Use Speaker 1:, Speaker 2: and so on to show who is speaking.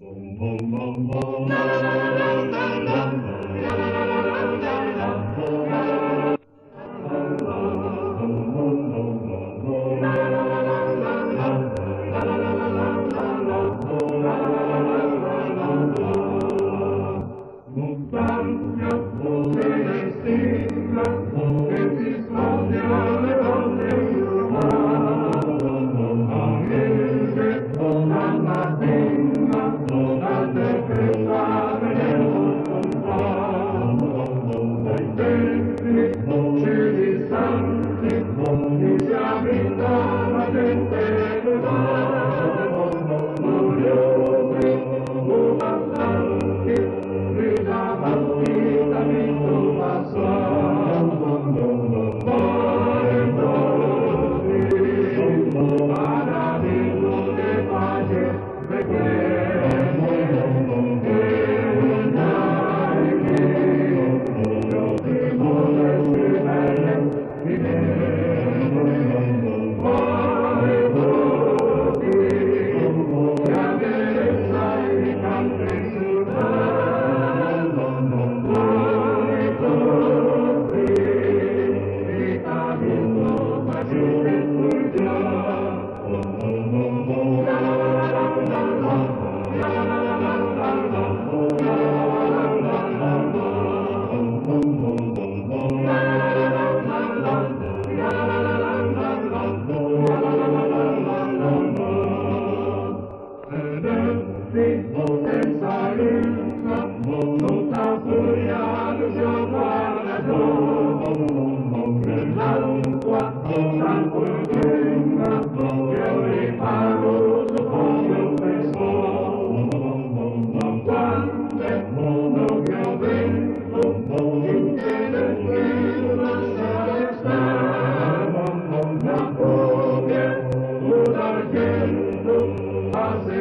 Speaker 1: Montagna, Celestina, che ti sfondi alle donne Angelse, la mattina, la tempesta nel lontano. Ai tempi, cieli santi, mi si abita la gente che va. Gloriosi, bastanti, la partita di tua paradiso de pace, senza linfa, tutta furia del suo cuore nell'acqua, sangue e gringa, che riparo su foglio peso. Ma quando non più vento, in cielo qui lasciare stare, ma come un argento, a se